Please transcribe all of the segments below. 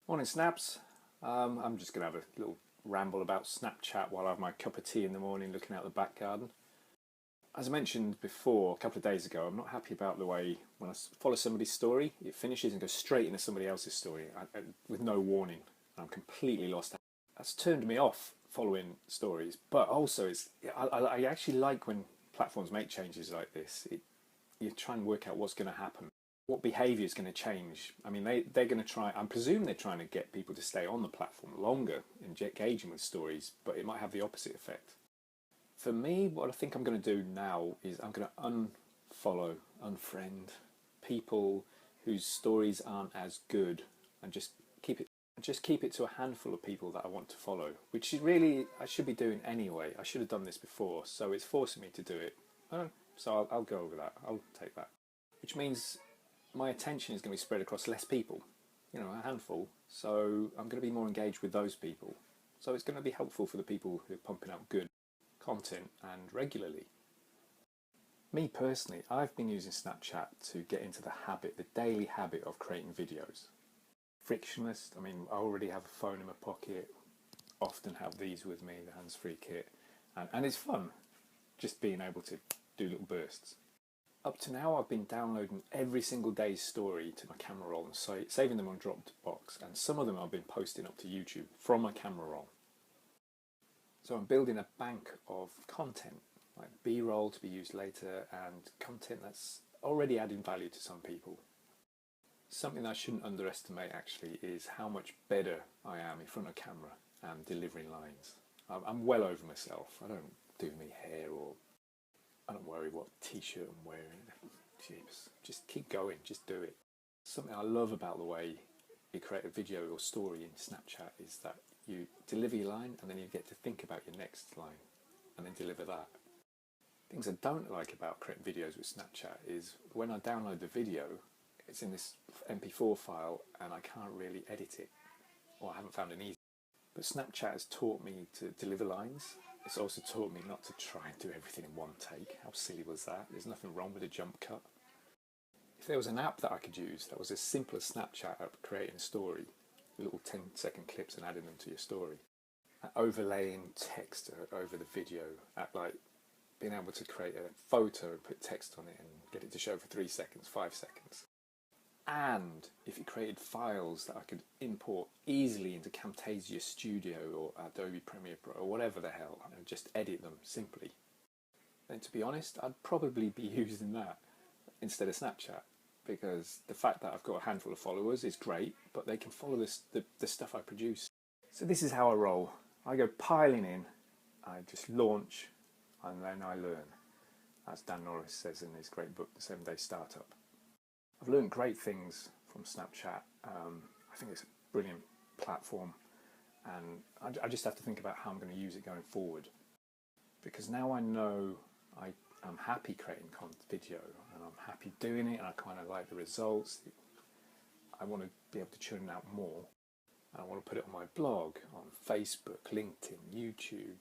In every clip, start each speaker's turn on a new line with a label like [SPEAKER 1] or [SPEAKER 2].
[SPEAKER 1] Morning, Snaps. I'm just going to have a little ramble about Snapchat while I have my cup of tea in the morning looking out the back garden. As I mentioned before, a couple of days ago, I'm not happy about the way when I follow somebody's story, it finishes and goes straight into somebody else's story with no warning. I'm completely lost. That's turned me off following stories, but also I actually like when platforms make changes like this. You try and work out what's going to happen. What behaviour is going to change? I mean, they're going to try, I presume they're trying to get people to stay on the platform longer, engaging with stories, but it might have the opposite effect. For me, what I think I'm going to do now is I'm going to unfollow, unfriend people whose stories aren't as good and just keep it to a handful of people that I want to follow, which is really, I should be doing anyway. I should have done this before, so it's forcing me to do it. So I'll go over that. I'll take that. Which means my attention is going to be spread across less people, a handful. So I'm going to be more engaged with those people. So it's going to be helpful for the people who are pumping out good content and regularly. Me personally, I've been using Snapchat to get into the daily habit of creating videos. Frictionless. I mean, I already have a phone in my pocket, often have these with me, the hands-free kit, and it's fun just being able to do little bursts. Up to now, I've been downloading every single day's story to my camera roll and saving them on Dropbox, and some of them I've been posting up to YouTube from my camera roll. So I'm building a bank of content, like B-roll to be used later, and content that's already adding value to some people. Something I shouldn't underestimate actually is how much better I am in front of camera and delivering lines. I'm well over myself. I don't do my hair, or I don't worry what t-shirt I'm wearing. Just keep going, just do it. Something I love about the way you create a video or story in Snapchat is that you deliver your line and then you get to think about your next line and then deliver that. Things I don't like about creating videos with Snapchat is when I download the video, it's in this MP4 file and I can't really edit it, or I haven't found an easy. But Snapchat has taught me to deliver lines. It's also taught me not to try and do everything in one take. How silly was that? There's nothing wrong with a jump cut. If there was an app that I could use that was as simple as Snapchat at creating a story, little 10-second clips and adding them to your story, at overlaying text over the video, at like being able to create a photo and put text on it and get it to show for 3 seconds, 5 seconds. And if it created files that I could import easily into Camtasia Studio or Adobe Premiere Pro or whatever the hell, and just edit them simply, then to be honest, I'd probably be using that instead of Snapchat, because the fact that I've got a handful of followers is great, but they can follow the stuff I produce. So this is how I roll. I go piling in, I just launch, and then I learn, as Dan Norris says in his great book, The 7-Day Startup. I've learned great things from Snapchat. I think it's a brilliant platform, and I just have to think about how I'm going to use it going forward, because now I know I'm happy creating video and I'm happy doing it, and I kind of like the results. I want to be able to churn out more, and I want to put it on my blog, on Facebook, LinkedIn, YouTube,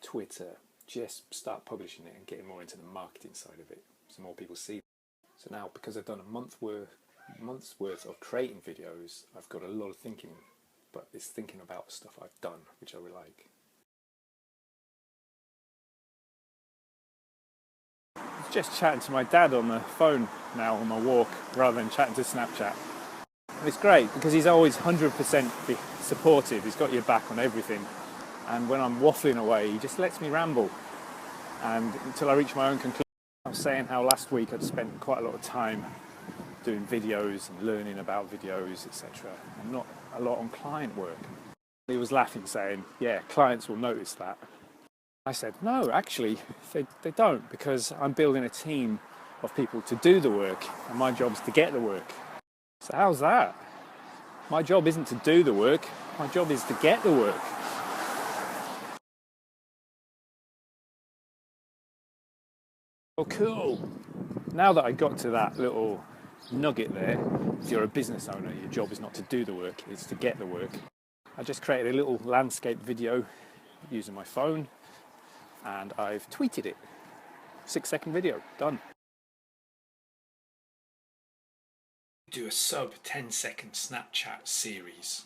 [SPEAKER 1] Twitter, just start publishing it and getting more into the marketing side of it so more people see it. So now, because I've done a month's worth of creating videos, I've got a lot of thinking, but it's thinking about stuff I've done, which I really like. Just chatting to my dad on the phone now on my walk, rather than chatting to Snapchat. And it's great because he's always 100% supportive. He's got your back on everything. And when I'm waffling away, he just lets me ramble, and until I reach my own conclusion. I was saying how last week I'd spent quite a lot of time doing videos and learning about videos, etc., and not a lot on client work. He was laughing, saying, yeah, clients will notice that. I said, no, actually, they don't, because I'm building a team of people to do the work, and my job is to get the work. So how's that? My job isn't to do the work, my job is to get the work. Oh, cool. Now that I got to that little nugget there, if you're a business owner, your job is not to do the work, it's to get the work. I just created a little landscape video using my phone, and I've tweeted it. 6-second video, done. do a sub 10-second Snapchat series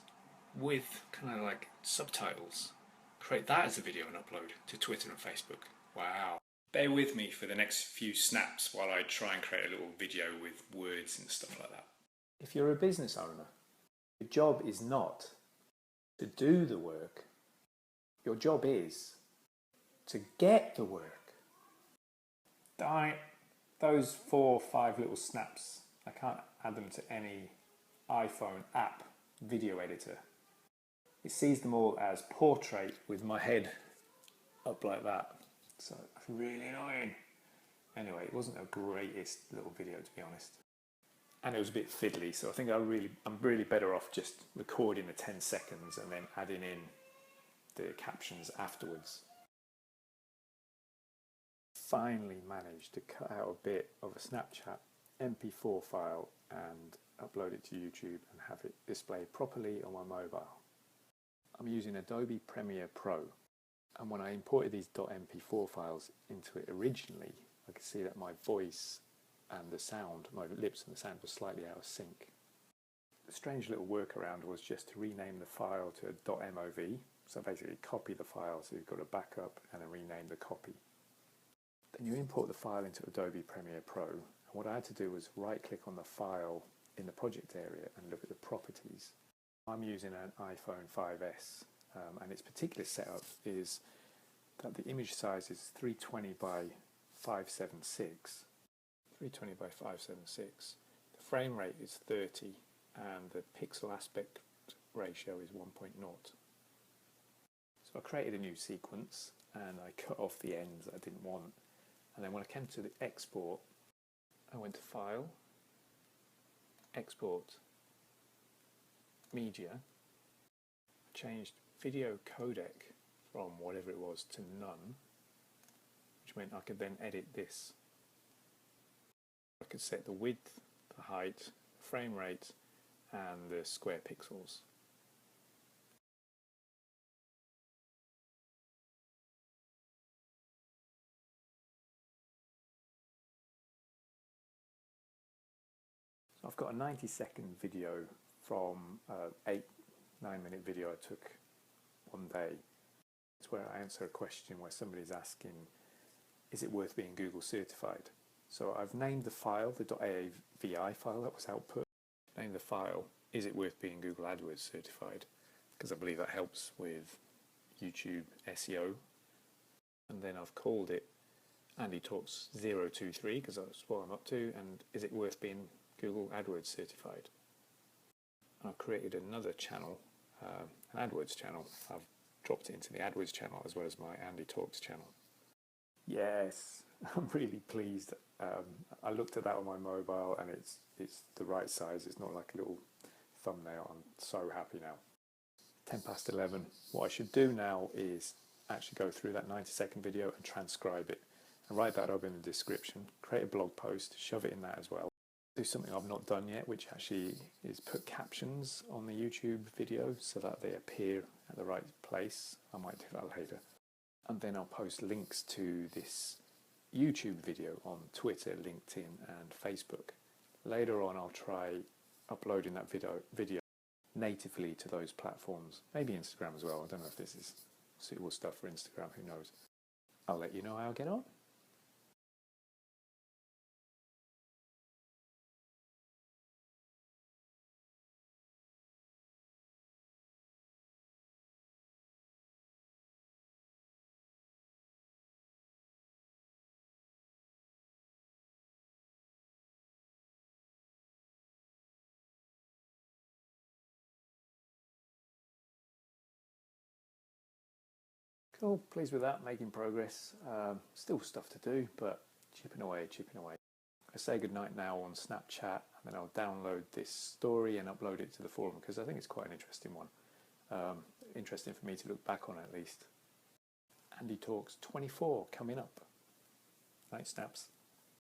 [SPEAKER 1] with kind of like subtitles. Create that as a video and upload to Twitter and Facebook. Wow. Bear with me for the next few snaps while I try and create a little video with words and stuff like that. If you're a business owner, your job is not to do the work. Your job is to get the work. Darn it. Those 4 or 5 little snaps, I can't add them to any iPhone app video editor. It sees them all as portrait with my head up like that. So it's really annoying. Anyway, it wasn't the greatest little video, to be honest. And it was a bit fiddly, so I think I'm really better off just recording the 10 seconds and then adding in the captions afterwards. Finally managed to cut out a bit of a Snapchat MP4 file and upload it to YouTube and have it displayed properly on my mobile. I'm using Adobe Premiere Pro, and when I imported these .mp4 files into it originally, I could see that my voice and the sound, my lips and the sound, was slightly out of sync. The strange little workaround was just to rename the file to .mov, so basically copy the file so you've got a backup and then rename the copy. Then you import the file into Adobe Premiere Pro, and what I had to do was right click on the file in the project area and look at the properties. I'm using an iPhone 5S, and its particular setup is that the image size is 320 by 576. 320 by 576. The frame rate is 30 and the pixel aspect ratio is 1.0. So I created a new sequence and I cut off the ends that I didn't want. And then when I came to the export, I went to File, Export, Media, I changed Video Codec from whatever it was to none, which meant I could then edit this. I could set the width, the height, the frame rate, and the square pixels. So I've got a 90-second video from an 8-9-minute video I took one day. It's where I answer a question where somebody's asking, is it worth being Google certified? So I've named the file, the .avi file that was output, named the file, is it worth being Google AdWords certified? Because I believe that helps with YouTube SEO. And then I've called it Andy Talks 023 because that's what I'm up to, and is it worth being Google AdWords certified? I've created another channel, an AdWords channel. I've dropped it into the AdWords channel as well as my Andy Talks channel. Yes, I'm really pleased. I looked at that on my mobile and it's the right size. It's not like a little thumbnail. I'm so happy now. 11:10. What I should do now is actually go through that 90-second video and transcribe it and write that up in the description, create a blog post, shove it in that as well. Do something I've not done yet, which actually is put captions on the YouTube video so that they appear at the right place. I might do that later. And then I'll post links to this YouTube video on Twitter, LinkedIn and Facebook. Later on I'll try uploading that video natively to those platforms, maybe Instagram as well. I don't know if this is suitable stuff for Instagram, who knows. I'll let you know how I get on. Cool, pleased with that, making progress. Still stuff to do, but chipping away, chipping away. I say goodnight now on Snapchat, and then I'll download this story and upload it to the forum because I think it's quite an interesting one. Interesting for me to look back on at least. Andy Talks 24 coming up. Night snaps.